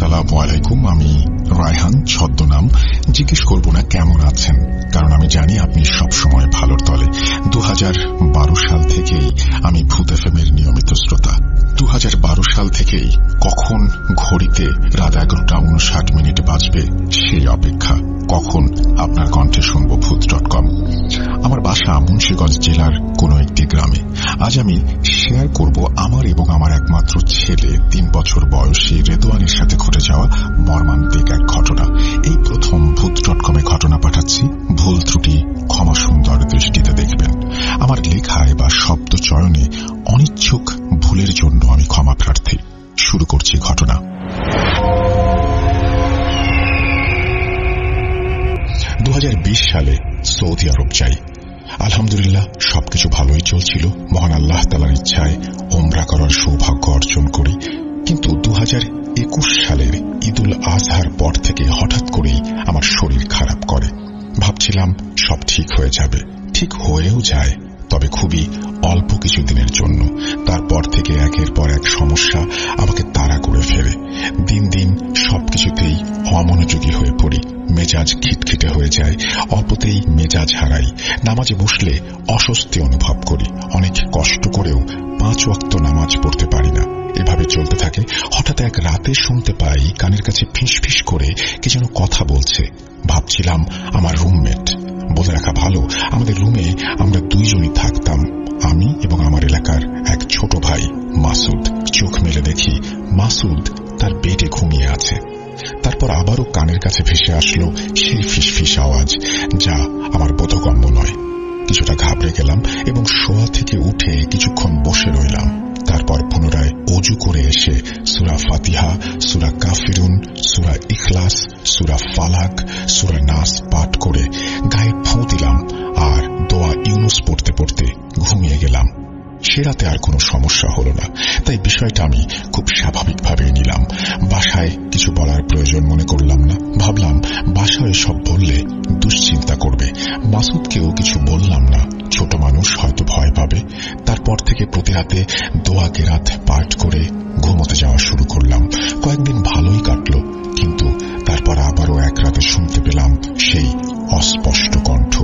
আসসালামু আলাইকুম। আমি রায়হান, ছদ্মনাম। জিজ্ঞেস করব না কেমন আছেন, কারণ আমি জানি আপনি সবসময় ভালোর তলে। 2012 সাল থেকেই আমি ভূত এফএমের নিয়মিত শ্রোতা। 2012 সাল থেকেই কখন ঘড়িতে রাত 11:59 বাজবে সেই অপেক্ষা, কখন আপনার কণ্ঠে শুনব ভূত.com। আমার বাসা মুন্সিগঞ্জ জেলার কোন একটি গ্রামে। আজ আমি শেয়ার করব আমার এবং আমার একমাত্র ছেলে 3 বছর বয়সী রেদওয়ানের সাথে ঘটে যাওয়া মর্মান্তিক এক ঘটনা। এই প্রথম ভূত.com-এ ঘটনা পাঠাচ্ছি, ভুল ত্রুটি ক্ষমা সুন্দর দৃষ্টিতে দেখবেন। আমার লেখায় বা শব্দ চয়নে অনিচ্ছুক ভুলের জন্য আমি ক্ষমা প্রার্থী। শুরু করছি ঘটনা। 2020 সালে সৌদি আরব যাই। আলহামদুলিল্লাহ সবকিছু ভালোই চলছিল। মহান আল্লাহ তাআলার ইচ্ছায় ওমরা করার সৌভাগ্য অর্জন করি। কিন্তু 2021 সালের ঈদুল আজহার পর থেকে হঠাৎ করেই আমার শরীর খারাপ করে। ভাবছিলাম সব ঠিক হয়ে যাবে, ঠিক হয়েও যায়, তবে খুবই অল্প কিছুদিনের জন্য। তারপর থেকে একের পর এক সমস্যা আমাকে তাড়া করে ফেলে। দিন দিন সবকিছুতেই অমনোযোগী হয়ে পড়ি। মেজাজ খিটখিটে হয়ে যায়, অল্পতেই মেজাজ হারাই। নামাজে বসলে অস্বস্তি অনুভব করি। অনেক কষ্ট করেও 5 ওয়াক্ত নামাজ পড়তে পারি না। এভাবে চলতে থাকে। হঠাৎ এক রাতে শুনতে পাই কানের কাছে ফিস ফিস করে কে যেন কথা বলছে। ভাবছিলাম আমার রুমমেট। বলে রাখা ভালো, আমাদের রুমে আমরা 2 জনই থাকতাম, আমি এবং আমার এলাকার এক ছোট ভাই মাসুদ। চোখ মেলে দেখি মাসুদ তার বেডে ঘুমিয়ে আছে। তারপর আবারও কানের কাছে ভেসে আসলো সেই ফিসফিস আওয়াজ, যা আমার বোধগম্য নয়। কিছুটা ঘাবড়ে গেলাম এবং শোয়া থেকে উঠে কিছুক্ষণ বসে রইলাম। তারপর পুনরায় অজু করে এসে সূরা ফাতিহা, সূরা কাফিরুন, সূরা ইখলাস, সূরা ফালাক, সূরা নাস পাঠ করে গায়ে ফু দিলাম আর দোয়া ইউনুস পড়তে পড়তে ঘুমিয়ে গেলাম। সে রাতে আর কোনো সমস্যা হলো না, তাই বিষয়টা আমি খুব স্বাভাবিকভাবে নিলাম। বাসায় কিছু বলার প্রয়োজন মনে করলাম না। ভাবলাম বাসায় সব বললে দুশ্চিন্তা করবে। মাসুদকেও কিছু বললাম না, ছোট মানুষ হয়তো ভয় পাবে। তারপর থেকে প্রতি রাতে দোয়া কেরাত পাঠ করে ঘুমোতে যাওয়া শুরু করলাম। কয়েকদিন ভালোই কাটলো, কিন্তু তারপর আবারও এক রাতে শুনতে পেলাম সেই অস্পষ্ট কণ্ঠ।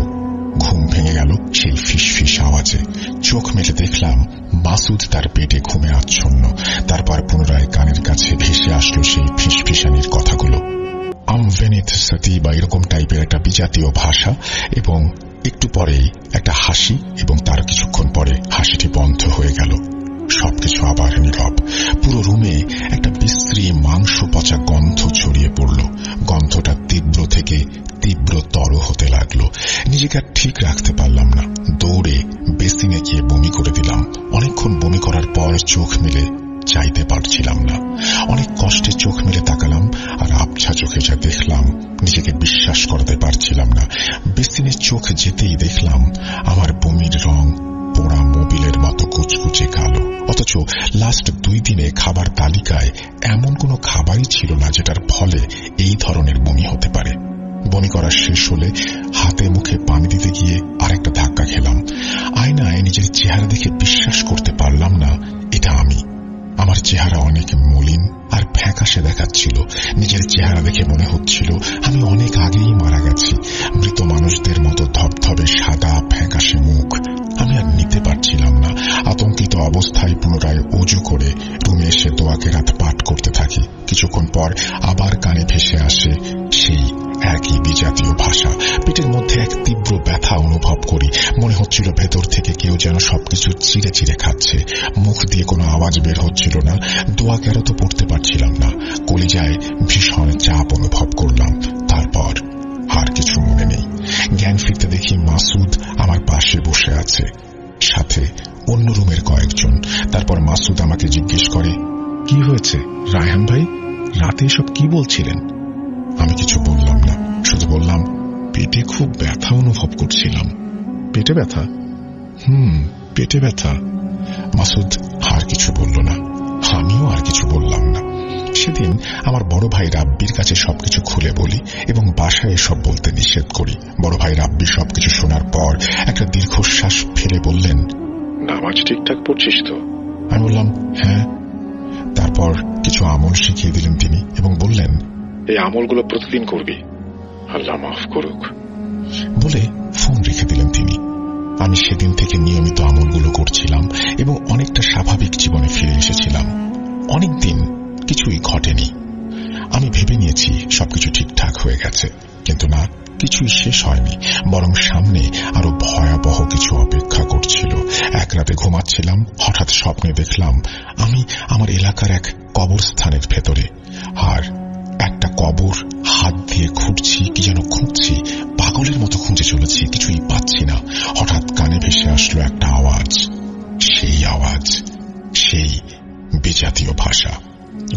ঘুম ভেঙে গেল সেই ফিসফিস আওয়াজে। চোখ মেলে দেখলাম মাসুদ তার পেটে ঘুমে আচ্ছন্ন। তারপর পুনরায় কানের কাছে ভেসে আসলো সেই ফিসফিসানির কথাগুলো। আমভেনিত সতি বা এরকম টাইপের একটা বিজাতীয় ভাষা, এবং একটু পরেই একটা হাসি, এবং তার কিছুক্ষণ পরে হাসিটি বন্ধ হয়ে গেল। সবকিছু আবার নীরব। পুরো রুমে একটা বিশ্রী মাংস পচা গন্ধ ছড়িয়ে পড়ল। গন্ধটা তীব্র থেকে তীব্রতর হতে লাগলো। নিজেকে আর ঠিক রাখতে পারলাম না। দৌড়ে বেসিনে গিয়ে বমি করে দিলাম। অনেকক্ষণ বমি করার পর চোখ মেলে চাইতে পারছিলাম না। অনেক কষ্টে চোখ মেলে তাকালাম, আর আবছা চোখে যা দেখলাম নিজেকে বিশ্বাস করতে পারছিলাম না। বেসিনে চোখ যেতেই দেখলাম আমার বমির রং পোড়া মোবিলের মতো কুচকুচে কালো। অথচ লাস্ট 2 দিনে খাবার তালিকায় এমন কোনো খাবারই ছিল না যেটার ফলে এই ধরনের বমি হতে পারে। বমি করা শেষ হলে হাতে মুখে পানি দিতে গিয়ে আরেকটা ধাক্কা খেলাম। আয়নায় নিজের চেহারা দেখে বিশ্বাস করতে পারলাম না এটা আমি। আমার চেহারা অনেক মলিন আর ফ্যাকাশে দেখাচ্ছিল। নিজের চেহারা দেখে মনে হচ্ছিল আমি অনেক আগেই মারা গেছি। মৃত মানুষদের মতো ধবধবে সাদা ফ্যাকাশে মুখ। আমি আর নিতে পারছিলাম না। আতঙ্কিত অবস্থায় পুনরায় অজু করে রুমে এসে দোয়া কেরাত পাঠ করতে থাকি। কিছুক্ষণ পর আবার কানে ভেসে আসে সেই একই বিজাতীয় ভাষা। পেটের মধ্যে এক তীব্র ব্যথা অনুভব করি। মনে হচ্ছিল ভেতর থেকে কেউ যেন সবকিছু চিরে চিরে খাচ্ছে। মুখ দিয়ে কোনো আওয়াজ বের হচ্ছিল না। দোয়া কেরাত পড়তে পারছিলাম না। কলিজায় ভীষণ চাপ অনুভব করলাম। তারপর আর কিছু মনে নেই। জ্ঞান ফিরতে দেখি মাসুদ আমার পাশে বসে আছে, সাথে অন্য রুমের কয়েকজন। তারপর মাসুদ আমাকে জিজ্ঞেস করে, কি হয়েছে রায়হান ভাই, রাতে সব কি বলছিলেন? আমি কিছু বললাম না, শুধু বললাম পেটে খুব ব্যথা অনুভব করছিলাম। পেটে ব্যথা? পেটে ব্যথা। মাসুদ আর কিছু বলল না, আমিও আর কিছু বললাম না। সেদিন আমার বড় ভাই রাব্বির কাছে সবকিছু খুলে বলি এবং বাসায় এসব বলতে নিষেধ করি। বড় ভাই রাব্বি সবকিছু শোনার পর একটা দীর্ঘশ্বাস ফেলে বললেন, নামাজ ঠিকঠাক পড়ছিস তো? আমি বললাম হ্যাঁ। তারপর কিছু আমল শিখিয়ে দিলেন তিনি এবং বললেন, এই আমলগুলো প্রতিদিন করবি, আল্লাহ মাফ করুক বলে ফোন রেখে দিলেন তিনি। আমি সেদিন থেকে নিয়মিত আমলগুলো করছিলাম এবং অনেকটা স্বাভাবিক জীবনে ফিরে এসেছিলাম। অনেকদিন কিছুই ঘটেনি। আমি ভেবে নিয়েছি সবকিছু ঠিকঠাক হয়ে গেছে, কিন্তু না, কিছুই শেষ হয়নি, বরং সামনে আরো ভয়াবহ কিছু অপেক্ষা করছিল। এক রাতে ঘুমাচ্ছিলাম, হঠাৎ স্বপ্নে দেখলাম আমি আমার এলাকার এক কবরস্থানের ভেতরে, আর একটা কবর হাত দিয়ে খুঁড়ছি, কি যেন খুঁজছি, পাগলের মতো খুঁজে চলেছি, কিছুই পাচ্ছি না। হঠাৎ কানে ভেসে আসলো একটা আওয়াজ, সেই আওয়াজ, সেই বিজাতীয় ভাষা।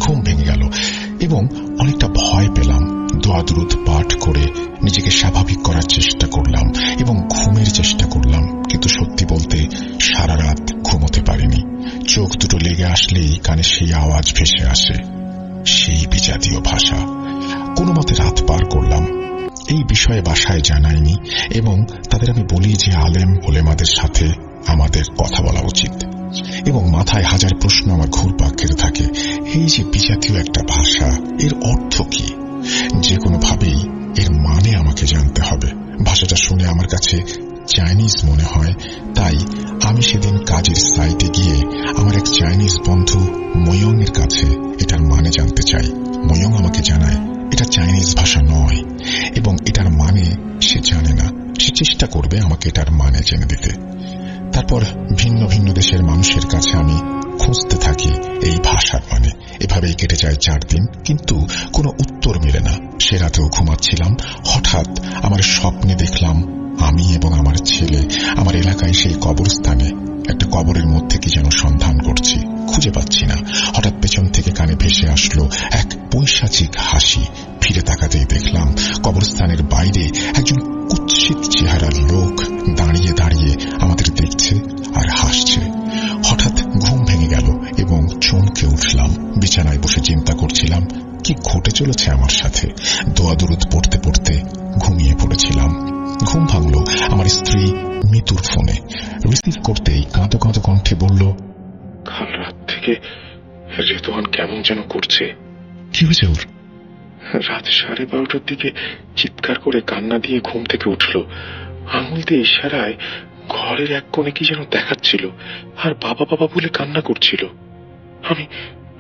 ঘুম ভেঙে গেল এবং অনেকটা ভয় পেলাম। দোয়া দুরূদ পাঠ করে নিজেকে স্বাভাবিক করার চেষ্টা করলাম এবং ঘুমের চেষ্টা করলাম, কিন্তু সত্যি বলতে সারা রাত ঘুমোতে পারিনি। চোখ দুটো লেগে আসলেই কানে সেই আওয়াজ ভেসে আসে, সেই বিজাতীয় ভাষা। কোনো মতে রাত পার করলাম। এই বিষয়ে বাসায় জানাইনি এবং তাদের আমি বলি যে আলেম ওলেমাদের সাথে আমাদের কথা বলা উচিত, এবং মাথায় হাজার প্রশ্ন আমার ঘুরপাক খেতে থাকে। এই যে বিজাতীয় একটা ভাষা, এর অর্থ কি? যে কোনোভাবেই এর মানে আমাকে জানতে হবে। ভাষাটা শুনে আমার কাছে চাইনিজ মনে হয়, তাই আমি সেদিন কাজের সাইটে গিয়ে আমার এক চাইনিজ বন্ধু ময়ং এর কাছে এটার মানে জানতে চাই। ময়ং আমাকে জানায় এটা চাইনিজ ভাষা নয় এবং এটার মানে সে জানে না। সে চেষ্টা করবে আমাকে এটার মানে জেনে দিতে। তারপর ভিন্ন ভিন্ন দেশের মানুষের কাছে আমি খুঁজতে থাকি এই ভাষার মানে। এভাবেই কেটে যায় 4 দিন, কিন্তু কোনো উত্তর মেলে না। সে রাতেও ঘুমাচ্ছিলাম, হঠাৎ আমার স্বপ্নে দেখলাম আমি এবং আমার ছেলে আমার এলাকায় সেই কবরস্থানে একটা কবরের মধ্যে কি যেন সন্ধান করছি, খুঁজে পাচ্ছি না। হঠাৎ পেছন থেকে কানে ভেসে আসলো এক পৈশাচিক হাসি। ফিরে তাকাতেই দেখলাম কবরস্থানের বাইরে একজন কুৎসিত চেহারার লোক দাঁড়িয়ে দাঁড়িয়ে আমাদের দেখছে আর হাসছে। হঠাৎ ঘুম ভেঙে গেল এবং চমকে উঠলাম। বিছানায় বসে চিন্তা করছিলাম কি ঘটে চলেছে আমার সাথে। দোয়া দুরূদ পড়তে পড়তে ঘুমিয়ে পড়েছিলাম। ঘুম ভাঙল আমার স্ত্রী মিতুর ফোনে। রিসিভ করতেই কাঁদো কাঁদো কণ্ঠে বলল, কাল রাত থেকে রেদওয়ান কেমন যেন করছে। কি হয়েছে ওর? রাত 12:30টার দিকে চিৎকার করে কান্না দিয়ে ঘুম থেকে উঠল। আঙুল দিয়ে ইশারায় ঘরের এক কোণে কি যেন দেখাচ্ছিল আর বাবা বাবা বলে কান্না করছিল।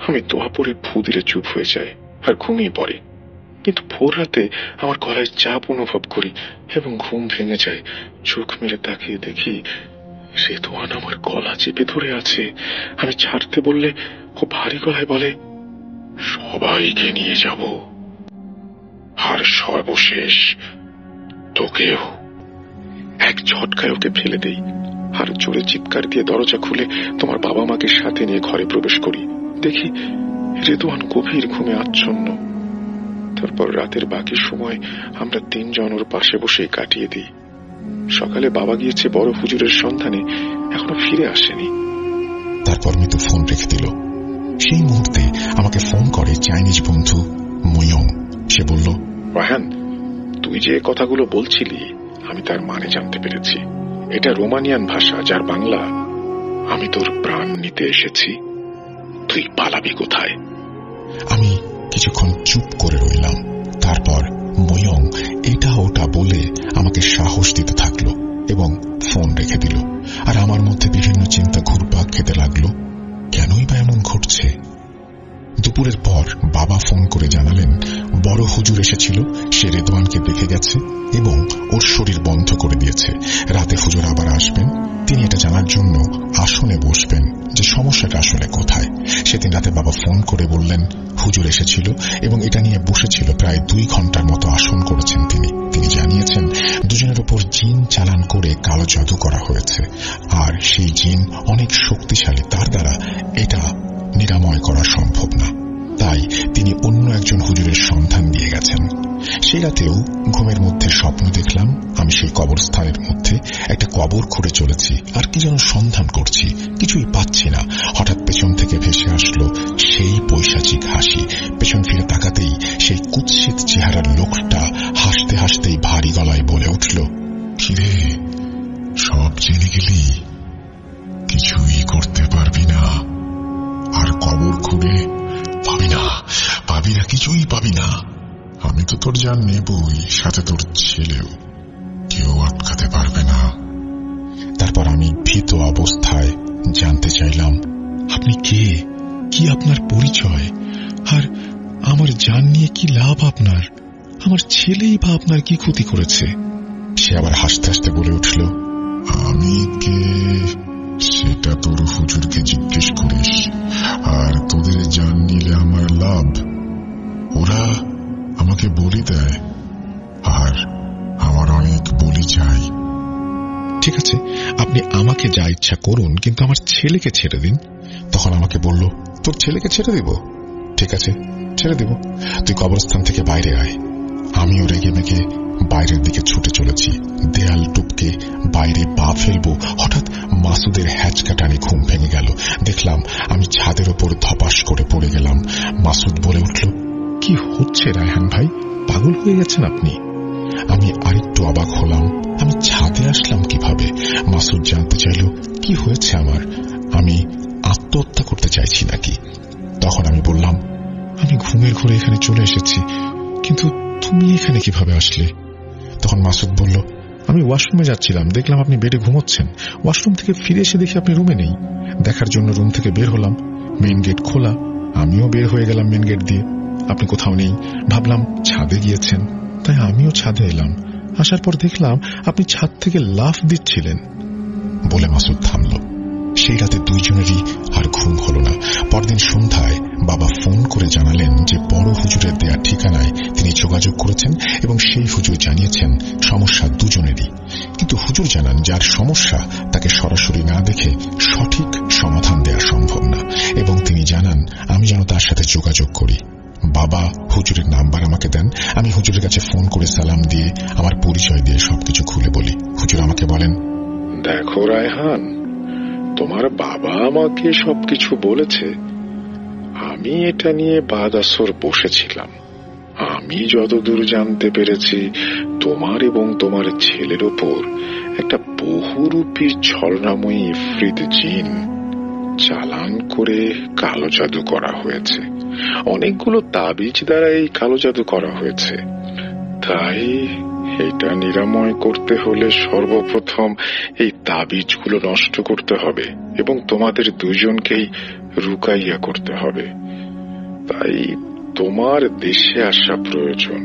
আমি দোয়া পড়ে ফু দিলে চুপ হয়ে যায় আর ঘুমিয়ে পড়ে। কিন্তু ভোর রাতে আমার গলায় চাপ অনুভব করি এবং ঘুম ভেঙে যায়। চোখ মেলে তাকিয়ে দেখি রেদওয়ান আমার গলা চেপে ধরে আছে। আমি ছাড়তে বললে ও ভারী গলায় বলে, সবাইকে নিয়ে যাব, আর সর্বশেষ তোকেও। এক ঝটকায় ওকে ফেলে দেই আর জোরে চিৎকার দিয়ে দরজা খুলে তোমার বাবা মাকে সাথে নিয়ে ঘরে প্রবেশ করি। দেখি রেদওয়ান গভীর ঘুমে আচ্ছন্ন। তারপর রাতের বাকি সময় আমরা 3 জন ওর পাশে বসেই কাটিয়ে দিই। সকালে বাবা গিয়েছে বড় হুজুরের সন্ধানে, এখনো ফিরে আসেনি। তারপর মিতু ফোন রেখে দিল। সেই মুহূর্তে আমাকে ফোন করে চাইনিজ বন্ধু ময়ং। সে বলল, রায়হান, তুই যে কথাগুলো বলছিলি আমি তার মানে জানতে পেরেছি। এটা রোমানিয়ান ভাষা, যার বাংলা আমি তোর প্রাণ নিতে এসেছি, তুই পালাবি কোথায়? আমি কিছুক্ষণ চুপ করে রইলাম। তারপর ময়ং এটা ওটা বলে আমাকে সাহস দিতে থাকলো এবং ফোন রেখে দিল। আর আমার মধ্যে বিভিন্ন চিন্তা ঘুরপাক খেতে লাগলো, কেনই বা এমন ঘটছে। দুপুরের পর বাবা ফোন করে জানালেন বড় হুজুর এসেছিল, সে রেদওয়ানকে দেখে গেছে এবং ওর শরীর বন্ধ করে দিয়েছে। রাতে হুজুর আবার আসবেন, তিনি এটা জানার জন্য আসনে বসবেন যে সমস্যাটা আসলে কোথায়। সেদিন রাতে বাবা ফোন করে বললেন হুজুর এসেছিল এবং এটা নিয়ে বসেছিল। প্রায় 2 ঘন্টার মতো আসন করেছেন তিনি জানিয়েছেন দুজনের উপর জিন চালান করে কালো জাদু করা হয়েছে, আর সেই জিন অনেক শক্তিশালী, তার দ্বারা এটা নিরাময় করা সম্ভব না। তাই তিনি অন্য একজন হুজুরের সন্ধান দিয়ে গেছেন। সেই রাতেও ঘুমের মধ্যে স্বপ্ন দেখলাম আমি সেই কবরস্থানের মধ্যে একটা কবর খুঁড়ে চলেছি আর কি যেন সন্ধান করছি, কিছুই পাচ্ছি না। হঠাৎ পেছন থেকে ভেসে আসলো সেই পৈশাচিক হাসি। পেছন ফিরে তাকাতেই সেই কুৎসিত চেহারার লোকটা হাসতে হাসতেই ভারী গলায় বলে উঠল, কিরে, সব জেনে গেলি? কিছুই করতে পারবি না, আর কবর খুঁড়ে পাবি না, কিছুই পাবি না। আমি তো তোর জান নেবই, সাথে তোর ছেলেও, কেউ আটকাতে পারবে না। তারপর আমি ভীত অবস্থায় জানতে চাইলাম, আপনি কে, কি আপনার পরিচয়, আর আমার জান নিয়ে কি লাভ আপনার? আমার ছেলেই বা আপনার কি ক্ষতি করেছে? সে আবার হাসতে হাসতে বলে উঠল, আমি কে সেটা তোর হুজুরকে জিজ্ঞেস করিস, আর তোদের জান নিলে আমার লাভ? ওরা আমাকে বলি দেয়, আর আমার অনেক বলি চাই। ঠিক আছে, আপনি আমাকে যা ইচ্ছা করুন, কিন্তু আমার ছেলেকে ছেড়ে দিন। তখন আমাকে বলল, তোর ছেলেকে ছেড়ে দিব? ঠিক আছে, ছেড়ে দিব, তুই কবরস্থান থেকে বাইরে আয়। আমিও রেগে মেগে বাইরের দিকে ছুটে চলেছি। দেয়াল টুপকে বাইরে পা ফেলবো, হঠাৎ মাসুদের হ্যাচকা টানে ঘুম ভেঙে গেল। দেখলাম আমি ছাদের ওপর ধপাস করে পড়ে গেলাম। মাসুদ বলে উঠল, কি হচ্ছে রায়হান ভাই, পাগল হয়ে গেছেন আপনি? আমি আরেকটু অবাক হলাম, আমি ছাদে আসলাম কিভাবে? মাসুদ জানতে চাইল, কি হয়েছে আমার, আমি আত্মহত্যা করতে চাইছি নাকি? তখন আমি বললাম, আমি ঘুমের ঘরে এখানে চলে এসেছি, কিন্তু তুমি এখানে কিভাবে আসলে? তখন মাসুদ বলল, আমি ওয়াশরুমে যাচ্ছিলাম, দেখলাম আপনি বেডে ঘুমোচ্ছেন। ওয়াশরুম থেকে ফিরে এসে দেখি আপনি রুমে নেই। দেখার জন্য রুম থেকে বের হলাম, মেইন গেট খোলা, আমিও বের হয়ে গেলাম মেইন গেট দিয়ে। আপনি কোথাও নেই, ভাবলাম ছাদে গিয়েছেন, তাই আমিও ছাদে এলাম। আসার পর দেখলাম আপনি ছাদ থেকে লাফ দিচ্ছিলেন। বলে মাসুদ থামল। সেই রাতে দুইজনেরই আর ঘুম হল না। পরদিন সন্ধ্যায় বাবা ফোন করে জানালেন যে বড় হুজুরের দেয়া ঠিকানায় তিনি যোগাযোগ করেছেন এবং সেই হুজুর জানিয়েছেন সমস্যা দুজনেরই। কিন্তু হুজুর জানান যার সমস্যা তাকে সরাসরি না দেখে সঠিক সমাধান দেওয়া সম্ভব না, এবং তিনি জানান আমি যেন তার সাথে যোগাযোগ করি। বাবা হুজুরের নাম্বার আমাকে দেন। আমি হুজুরের কাছে ফোন করে সালাম দিয়ে আমার পরিচয় দিয়ে সবকিছু খুলে বলি। হুজুর আমাকে বলেন, দেখো রায়হান, তোমার বাবা আমাকে সবকিছু বলেছে। আমি এটা নিয়ে বাদ আসর বসেছিলাম। আমি যতদূর জানতে পেরেছি, তোমার এবং তোমার ছেলের ওপর একটা বহুরূপী ছলনাময়ী ইফরিত জিন চালান করে কালো জাদু করা হয়েছে। অনেকগুলো তাবিজ দ্বারা এই কালো জাদু করা হয়েছে। তাই এটা নিরাময় করতে হলে সর্বপ্রথম এই তাবিজগুলো নষ্ট করতে হবে এবং তোমাদের দুজনকেই রুকাইয়া করতে হবে। তাই তোমার দেশে আসা প্রয়োজন।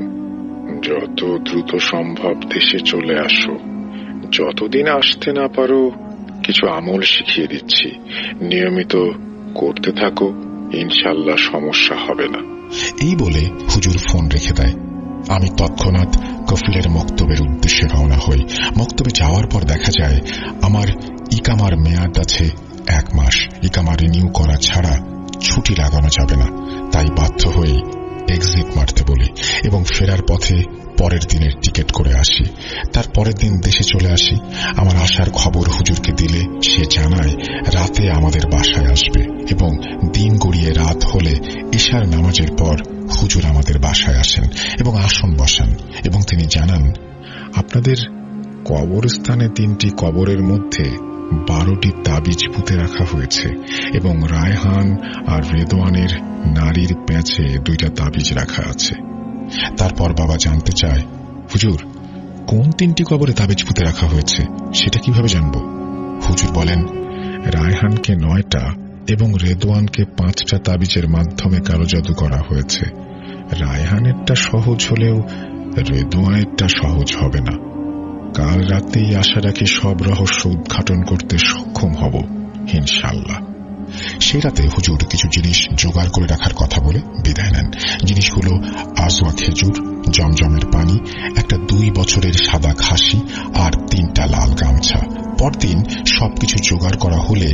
যত দ্রুত সম্ভব দেশে চলে আসো। যতদিন আসতে না পারো কিছু আমল শিখিয়ে দিচ্ছি, নিয়মিত করতে থাকো, ইনশাল্লাহ সমস্যা হবে না। এই বলে হুজুর ফোন রেখে দেয়। আমি তৎক্ষণাৎ কফিলের মক্তবের উদ্দেশ্যে রওনা হই। মক্তবে যাওয়ার পর দেখা যায় আমার ইকামার মেয়াদ আছে 1 মাস। ইকামা রিনিউ করা ছাড়া ছুটি লাগানো যাবে না, তাই বাধ্য হয়ে এক্সিট মারতে বলি এবং ফেরার পথে পরের দিনের টিকিট করে আসি। তার পরের দিন দেশে চলে আসি। আমার আসার খবর হুজুরকে দিলে সে জানায় রাতে আমাদের বাসায় আসবে এবং দিন গড়িয়ে রাত হলে ইশার নামাজের পর হুজুর আমাদের বাসায় আসেন এবং আসন বসান এবং তিনি জানান, আপনাদের কবরস্থানে 3টি কবরের মধ্যে 12টি তাবিজ পুঁতে রাখা হয়েছে এবং রায়হান আর রেদওয়ানের নারীর প্যাঁচে 2টা তাবিজ রাখা আছে। তারপর বাবা জানতে চায়, হুজুর কোন 3টি কবরে তাবিজ পুঁতে রাখা হয়েছে সেটা কিভাবে জানব? হুজুর বলেন, রায়হানকে 9টা এবং রেদওয়ানকে 5টা তাবিজের মাধ্যমে কালো জাদু করা হয়েছে। রায়হানেরটা সহজ হলেও রেদওয়ানেরটা সহজ হবে না। কাল রাতেই আশা রাখি সব রহস্য উদ্ঘাটন করতে সক্ষম হব ইনশাআল্লাহ। সেই রাতে হুজুর কিছু জিনিস জোগাড় করে রাখার কথা বলে বিদায় নেন। জিনিসগুলো আজওয়া খেজুর, জমজমের পানি, একটা 2 বছরের সাদা খাসি আর 3টা লাল গামছা। পরদিন সবকিছু জোগাড় করা হলে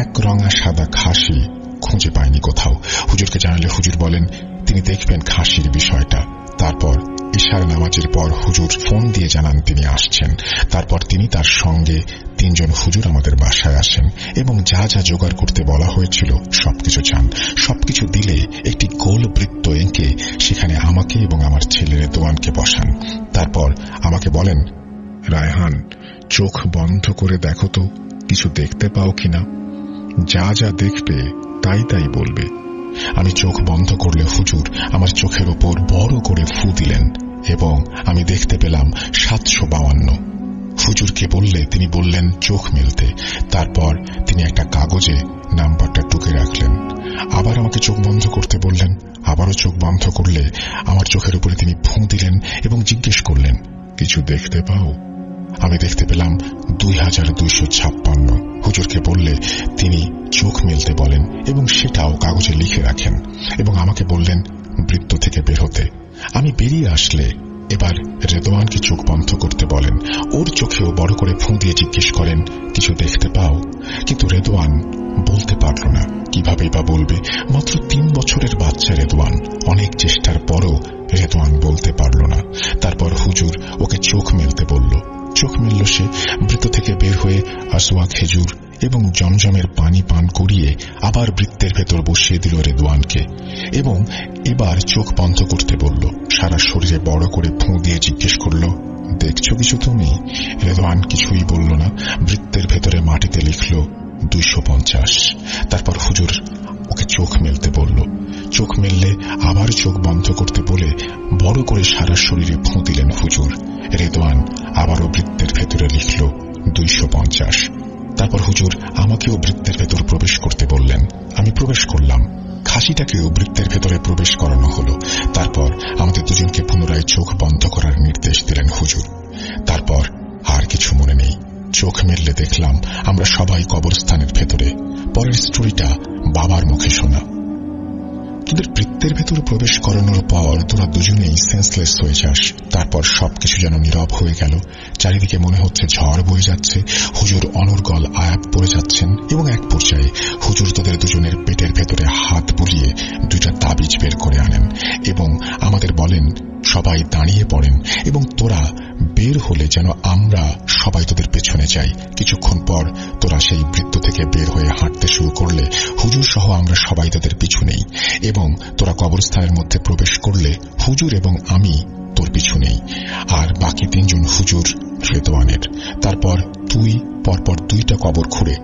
এক রঙা সাদা খাসি খুঁজে পায়নি কোথাও। হুজুরকে জানালে হুজুর বলেন তিনি দেখবেন খাসির বিষয়টা। তারপর ইশার নামাজের পর হুজুর ফোন দিয়ে জানান তিনি আসছেন। তারপর তিনি তার সঙ্গে 3 জন হুজুর আমাদের বাসায় আসেন এবং যা যা জোগাড় করতে বলা হয়েছিল সবকিছু চান। সবকিছু দিলে একটি গোল বৃত্ত এঁকে সেখানে আমাকে এবং আমার ছেলে রেদওয়ানকে বসান। তারপর আমাকে বলেন, রায়হান চোখ বন্ধ করে দেখো তো কিছু দেখতে পাও কিনা। যা যা দেখবে তাই তাই বলবে, আমি চোখ বন্ধ করলে হুজুর আমার চোখের ওপর বড় করে ফু দিলেন এবং আমি দেখতে পেলাম 752। হুজুরকে বললে তিনি বললেন চোখ মেলতে। তারপর তিনি একটা কাগজে নাম্বারটা টুকে রাখলেন। আবার আমাকে চোখ বন্ধ করতে বললেন। আবারও চোখ বন্ধ করলে আমার চোখের উপরে তিনি ফু দিলেন এবং জিজ্ঞেস করলেন, কিছু দেখতে পাও? আমি দেখতে পেলাম 2256। হুজুরকে বললে তিনি চোখ মেলতে বলেন এবং সেটাও কাগজে লিখে রাখেন এবং আমাকে বললেন বৃত্ত থেকে বের হতে। আমি বেরিয়ে আসলে এবার রেদওয়ানকে চোখ বন্ধ করতে বলেন। ওর চোখেও বড় করে ফু দিয়ে জিজ্ঞেস করেন, কিছু দেখতে পাও? কিন্তু রেদওয়ান বলতে পারল না। কিভাবেই বা বলবে? মাত্র 3 বছরের বাচ্চা রেদওয়ান। অনেক চেষ্টার পরও রেদওয়ান বলতে পারল না। তারপর হুজুর ওকে চোখ মেলতে বলল। চোখ মেলল সে। বৃত্ত থেকে বের হয়ে আসওয়া খেজুর এবং জমজমের পানি পান করিয়ে আবার বৃত্তের ভেতর বসিয়ে দিল রেদওয়ানকে এবং এবার চোখ বন্ধ করতে বলল। সারা শরীরে বড় করে ফু দিয়ে জিজ্ঞেস করল, দেখছো কিছু তুমি? রেদওয়ান কিছুই বলল না। বৃত্তের ভেতরে মাটিতে লিখল 250। তারপর হুজুর ওকে চোখ মেলতে বলল। চোখ মেললে আবার চোখ বন্ধ করতে বলে বড় করে সারা শরীরে ফু দিলেন হুজুর। রেদওয়ান আবারও বৃত্তের ভেতরে লিখল 250। তারপর হুজুর আমাকেও বৃত্তের ভেতর প্রবেশ করতে বললেন। আমি প্রবেশ করলাম। খাসিটাকেও বৃত্তের ভেতরে প্রবেশ করানো হলো। তারপর আমাদের দুজনকে পুনরায় চোখ বন্ধ করার নির্দেশ দিলেন হুজুর। তারপর আর কিছু মনে নেই। চোখ মেললে দেখলাম আমরা সবাই কবরস্থানের ভেতরে। পরের স্টোরিটা বাবার মুখে শোনা। তোদের বৃত্তের ভেতর প্রবেশ করানোর পর তোরা দুজনেই সেন্সলেস হয়ে যাস। তারপর সবকিছু যেন নীরব হয়ে গেল। চারিদিকে মনে হচ্ছে ঝড় বয়ে যাচ্ছে। হুজুর অনর্গল আয়াত পড়ে যাচ্ছেন এবং এক পর্যায়ে হুজুর তোদের দুজনের পেটের ভেতরে হাত বুলিয়ে 2টা তাবিজ বের করে আনেন এবং আমাদের বলেন সবাই দাঁড়িয়ে পড়েন এবং তোরা বের হলে যেন আমরা সবাই তোদের পেছনে যাই। কিছুক্ষণ পর তোরা সেই বৃত্ত থেকে বের হয়ে হাঁটতে শুরু করলে হুজুর সহ আমরা সবাই তোদের পিছু নেই এবং তোরা কবরস্থানের মধ্যে প্রবেশ করলে হুজুর এবং আমি তোর পিছু নেই আর বাকি 3 জন হুজুর রেদওয়ানের। তারপর তুই পরপর 2টা কবর খুঁড়ে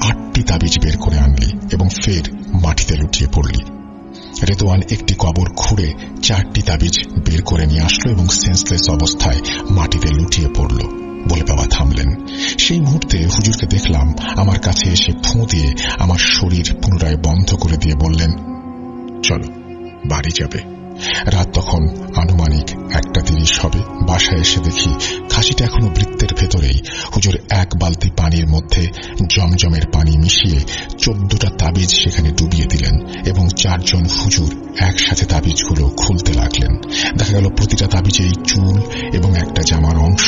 8টি তাবিজ বের করে আনলি এবং ফের মাটিতে লুটিয়ে পড়লি। রেদওয়ান একটি কবর খুঁড়ে 4টি তাবিজ বের করে নিয়ে আসলো এবং সেন্সলেস অবস্থায় মাটিতে লুটিয়ে পড়ল। বলে বাবা থামলেন। সেই মুহূর্তে হুজুরকে দেখলাম আমার কাছে এসে ফু দিয়ে আমার শরীর পুনরায় বন্ধ করে দিয়ে বললেন, চলো বাড়ি যাবে। রাত তখন আনুমানিক 1:30 হবে। বাসায় এসে দেখি খাসিটা এখনো বৃত্তের ভেতরেই। হুজুর 1 বালতি পানির মধ্যে জমজমের পানি মিশিয়ে 14টা তাবিজ সেখানে ডুবিয়ে দিলেন এবং 4 জন হুজুর একসাথে তাবিজগুলো খুলতে লাগলেন। দেখা গেল প্রতিটা তাবিজেই চুল এবং একটা জামার অংশ।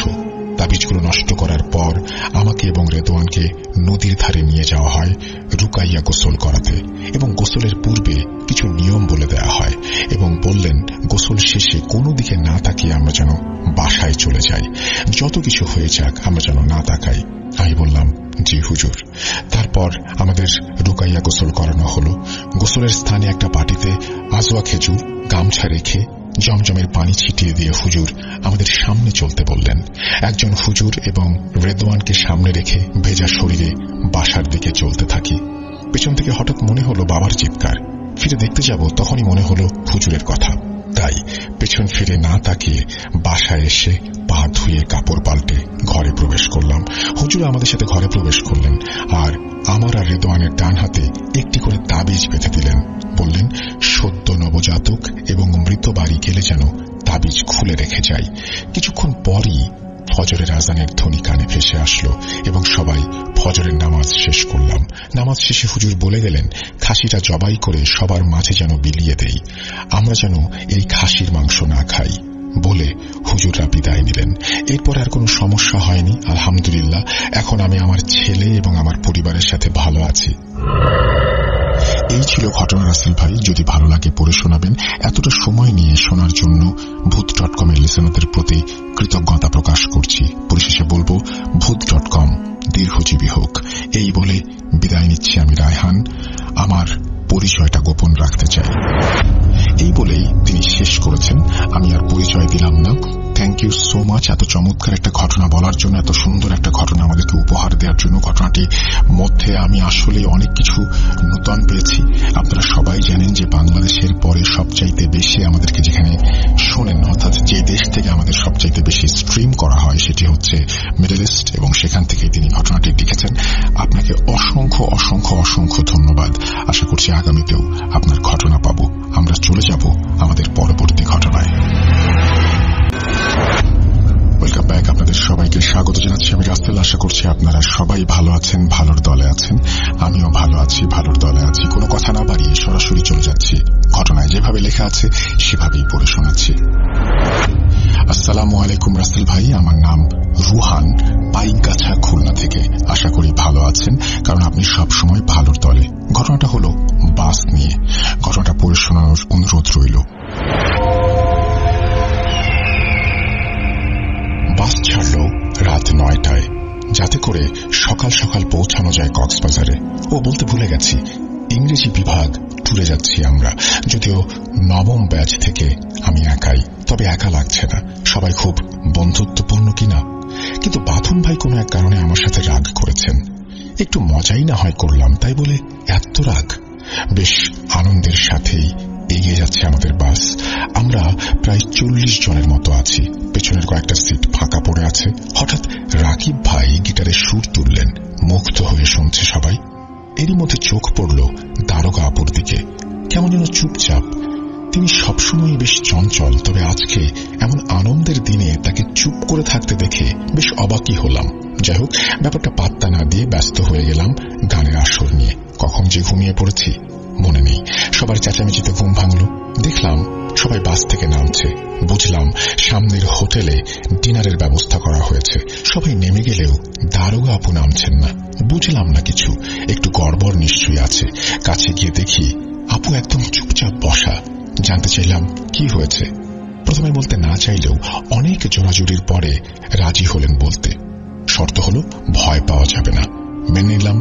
তাবিজগুলো নষ্ট করার পর আমাকে এবং রেদওয়ানকে নদীর ধারে নিয়ে যাওয়া হয় রুকাইয়া গোসল করাতে এবং গোসলের পূর্বে কিছু নিয়ম বলে দেওয়া হয় এবং বললেন গোসল শেষে কোনো দিকে না তাকিয়ে আমরা যেন বাসায় চলে যাই। যত কিছু হয়ে যাক আমরা যেন না তাকাই। আমি বললাম, জি হুজুর। তারপর আমাদের রুকাইয়া গোসল করানো হলো। গোসলের স্থানে একটা বাটিতে আজওয়া খেজুর গামছা রেখে জমজমের পানি ছিটিয়ে দিয়ে হুজুর আমাদের সামনে চলতে বললেন। একজন হুজুর এবং রেদওয়ানকে সামনে রেখে ভেজা শরীরে বাসার দিকে চলতে থাকি। পেছন থেকে হঠাৎ মনে হলো বাবার চিৎকার। ফিরে দেখতে যাব তখনই মনে হলো হুজুরের কথা। তাই পেছন ফিরে না তাকিয়ে বাসায় এসে পা ধুয়ে কাপড় পাল্টে ঘরে প্রবেশ করলাম। হুজুর আমাদের সাথে ঘরে প্রবেশ করলেন আর আমার আর রেদওয়ানের ডান হাতে একটি করে তাবিজ বেঁধে দিলেন। বললেন সদ্য নবজাতক এবং মৃত বাড়ি গেলে যেন তাবিজ খুলে রেখে যাই। কিছুক্ষণ পরই ফজরের আজানের ধ্বনি কানে ভেসে আসলো এবং সবাই ফজরের নামাজ শেষ করলাম। নামাজ শেষে হুজুর বলে গেলেন খাসিটা জবাই করে সবার মাঝে যেন বিলিয়ে দেই, আমরা যেন এই খাসির মাংস না খাই। বলে হুজুররা বিদায় নিলেন। এরপর আর কোনো সমস্যা হয়নি, আলহামদুলিল্লাহ। এখন আমি আমার ছেলে এবং আমার পরিবারের সাথে ভালো আছি। এই ছিল ঘটনা রাসেল ভাই। যদি ভালো লাগে পড়ে শোনাবেন। এতটা সময় নিয়ে শোনার জন্য ভূত.com এর লিসেনারদের প্রতি কৃতজ্ঞতা প্রকাশ করছি। পরিশেষে বলবো ভূত.com দীর্ঘজীবী হোক। এই বলে বিদায় নিচ্ছি আমি রায়হান। আমার পরিচয়টা গোপন রাখতে চাই। এই বলেই তিনি শেষ করেছেন। আমি আর পরিচয় দিলাম না। থ্যাংক ইউ সো মাচ এত চমৎকার একটা ঘটনা বলার জন্য, এত সুন্দর একটা ঘটনা আমাদেরকে উপহার দেওয়ার জন্য। ঘটনাটির মধ্যে আমি আসলে অনেক কিছু নূতন পেয়েছি। আপনারা সবাই জানেন যে বাংলাদেশের পরে সবচাইতে বেশি আমাদেরকে যেখানে শোনেন, অর্থাৎ যে দেশ থেকে আমাদের সবচাইতে বেশি স্ট্রিম করা হয় সেটি হচ্ছে মিডল ইস্ট, এবং সেখান থেকে তিনি ঘটনাটি লিখেছেন। আপনাকে অসংখ্য অসংখ্য অসংখ্য ধন্যবাদ। আশা করছি আগামীতেও আপনার ঘটনা পাবো। আমরা চলে যাব আমাদের পরবর্তী ঘটনায়। Welcome back. আপনাদের সবাইকে স্বাগত জানাচ্ছি আমি রাসেল। আশা করছি আপনারা সবাই ভালো আছেন, ভালোর দলে আছেন। আমিও ভালো আছি, ভালোর দলে আছি। কোনো কথা না বাড়িয়ে সরাসরি চলে যাচ্ছি ঘটনায়। যেভাবে লেখা আছে সেভাবেই পড়ে শোনাচ্ছি। আসসালামু আলাইকুম রাসেল ভাই, আমার নাম রুহান, পাইকগাছা, খুলনা থেকে। আশা করি ভালো আছেন, কারণ আপনি সবসময় ভালোর দলে। ঘটনাটা হলো বাস নিয়ে। ঘটনাটা পড়ে শোনানোর অনুরোধ রইল। বাস ছাড়ল রাত 9টায়, যাতে করে সকাল সকাল পৌঁছানো যায় কক্সবাজারে। ও বলতে ভুলে গেছি, ইংরেজি বিভাগ ট্যুরে যাচ্ছি আমরা। যদিও নবম ব্যাচ থেকে আমি একাই, তবে একা লাগছে না। সবাই খুব বন্ধুত্বপূর্ণ কিনা। কিন্তু বাঁধন ভাই কোনো এক কারণে আমার সাথে রাগ করেছেন। একটু মজাই না হয় করলাম, তাই বলে এত রাগ? বেশ আনন্দের সাথেই এগিয়ে যাচ্ছে আমাদের বাস। আমরা প্রায় 40 জনের মতো আছি। পেছনের কয়েকটা সিট ফাঁকা পড়ে আছে। হঠাৎ রাকিব ভাই গিটারে সুর তুললেন। মুগ্ধ হয়ে শুনছে সবাই। এরই মধ্যে চোখ পড়ল দারোগা আপুর দিকে। কেমন যেন চুপচাপ। তিনি সবসময় বেশ চঞ্চল, তবে আজকে এমন আনন্দের দিনে তাকে চুপ করে থাকতে দেখে বেশ অবাকই হলাম। যাই হোক, ব্যাপারটা পাত্তা না দিয়ে ব্যস্ত হয়ে গেলাম গানের আসর নিয়ে। কখন যে ঘুমিয়ে পড়েছি মনে নেই। সবার চেঁচামেচিতে ঘুম ভাঙল। দেখলাম সবাই বাস থেকে নামছে। বুঝলাম সামনের হোটেলে ডিনারের ব্যবস্থা করা হয়েছে। সবাই নেমে গেলেও দারোগা আপু নামছেন না। বুঝলাম না কিছু, একটু গড়বড় নিশ্চয়ই আছে। কাছে গিয়ে দেখি আপু একদম চুপচাপ বসা। জানতে চাইলাম কি হয়েছে। প্রথমে বলতে না চাইলেও অনেক জোরাজুরির পরে রাজি হলেন বলতে। শর্ত হলো ভয় পাওয়া যাবে না। মেনে নিলাম।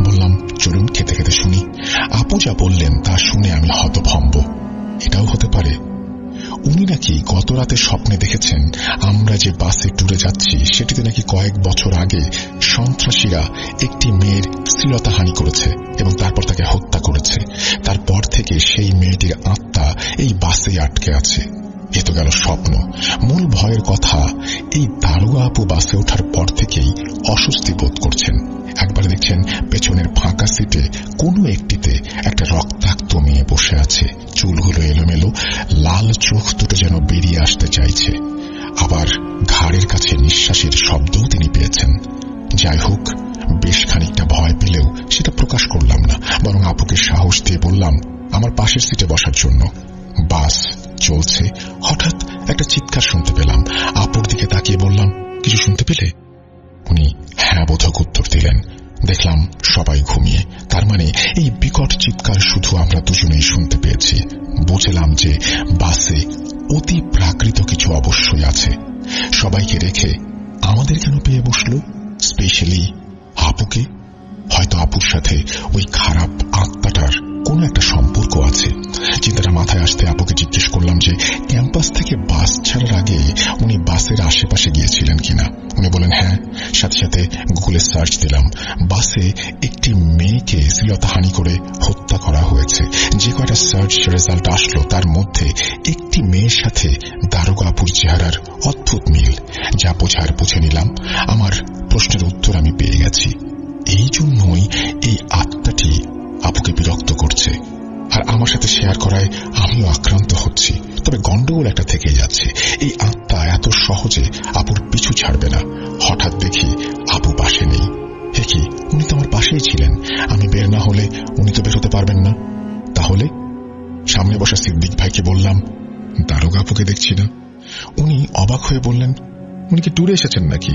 বললাম চলুন খেতে খেতে শুনি। আপু যা বললেন তা শুনে আমি হতভম্ব। এটাও হতে পারে উনি নাকি গত রাতে স্বপ্নে দেখেছেন আমরা যে বাসে ট্যুরে যাচ্ছি সেটিতে নাকি কয়েক বছর আগে সন্ত্রাসীরা একটি মেয়ের শ্লীলতাহানি করেছে এবং তারপর তাকে হত্যা করেছে। তারপর থেকে সেই মেয়েটির আত্মা এই বাসে আটকে আছে। এ তো গেল স্বপ্ন। মূল ভয়ের কথা, এই দারোগা আপু বাসে ওঠার পর থেকেই অস্বস্তি বোধ করছেন। একবার দেখছেন পেছনের ফাঁকা সিটে কোনো একটিতে একটা রক্তাক্ত মেয়ে বসে আছে। চুলগুলো এলোমেলো, লাল চোখ দুটো যেন বেরিয়ে আসতে চাইছে। আবার ঘাড়ের কাছে নিঃশ্বাসের শব্দও তিনি পেয়েছেন। যাই হোক, বেশ খানিকটা ভয় পেলেও সেটা প্রকাশ করলাম না, বরং আপুকে সাহস দিয়ে বললাম আমার পাশের সিটে বসার জন্য। বাস চলছে। হঠাৎ একটা চিৎকার শুনতে পেলাম। আপুর দিকে তাকিয়ে বললাম কিছু শুনতে পেলে? উনি হ্যাঁ বোধক উত্তর দিলেন। দেখলাম সবাই ঘুমিয়ে। তার মানে এই বিকট চিৎকার শুধু আমরা দুজনেই শুনতে পেয়েছি। বুঝলাম যে বাসে অতি প্রাকৃত কিছু অবশ্যই আছে। সবাইকে রেখে আমাদের কেন পেয়ে বসল? স্পেশালি আপুকে। হয়তো আপুর সাথে ওই খারাপ আত্মাটার কোনো একটা সম্পর্ক আছে। চিন্তাটা মাথায় আসতে আপুকে জিজ্ঞেস করলাম যে ক্যাম্পাস থেকে বাস ছাড়ার আগে উনি বাসের আশেপাশে গিয়েছিলেন কিনা। উনি বলেন হ্যাঁ। সাথে সাথে গুগলে সার্চ দিলাম। বাসে একটি মেয়েকে শ্লীলতাহানি করে হত্যা করা হয়েছে। যে কয়টা সার্চ রেজাল্ট আসলো তার মধ্যে একটি মেয়ের সাথে দারোগা আপুর চেহারার অদ্ভুত মিল। যা বোঝার বুঝে নিলাম। আমার প্রশ্নের উত্তর আমি পেয়ে গেছি। এই জন্যই এই আত্মাটি আপুকে বিরক্ত করছে, আর আমার সাথে শেয়ার করায় আমিও আক্রান্ত হচ্ছি। তবে গন্ডগোল একটা থেকে যাচ্ছে। এই আত্মা এত সহজে আপুর পিছু ছাড়বে না। হঠাৎ দেখি আপু পাশে নেই। হে কি, উনি তো আমার পাশেই ছিলেন। আমি বের না হলে উনি তো বের হতে পারবেন না। তাহলে সামনে বসা সিদ্দিক ভাইকে বললাম দারোগা আপুকে দেখছি না। উনি অবাক হয়ে বললেন উনি কি ট্যুরে এসেছেন নাকি?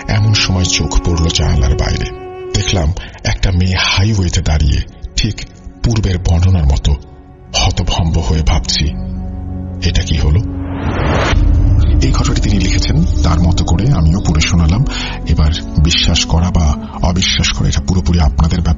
এমন সময় চোখ পড়ল জানালার বাইরে। দেখলাম একটা মেয়ে হাইওয়েতে দাঁড়িয়ে, ঠিক পূর্বের বর্ণনার মতো। হতভম্ব হয়ে ভাবছি এটা কি হলো। এই ঘটনাটি তিনি লিখেছেন তার মতো করে, আমিও পড়ে শোনালাম। এবার বিশ্বাস করা বা অবিশ্বাস করা এটা পুরোপুরি আপনাদের ব্যাপার।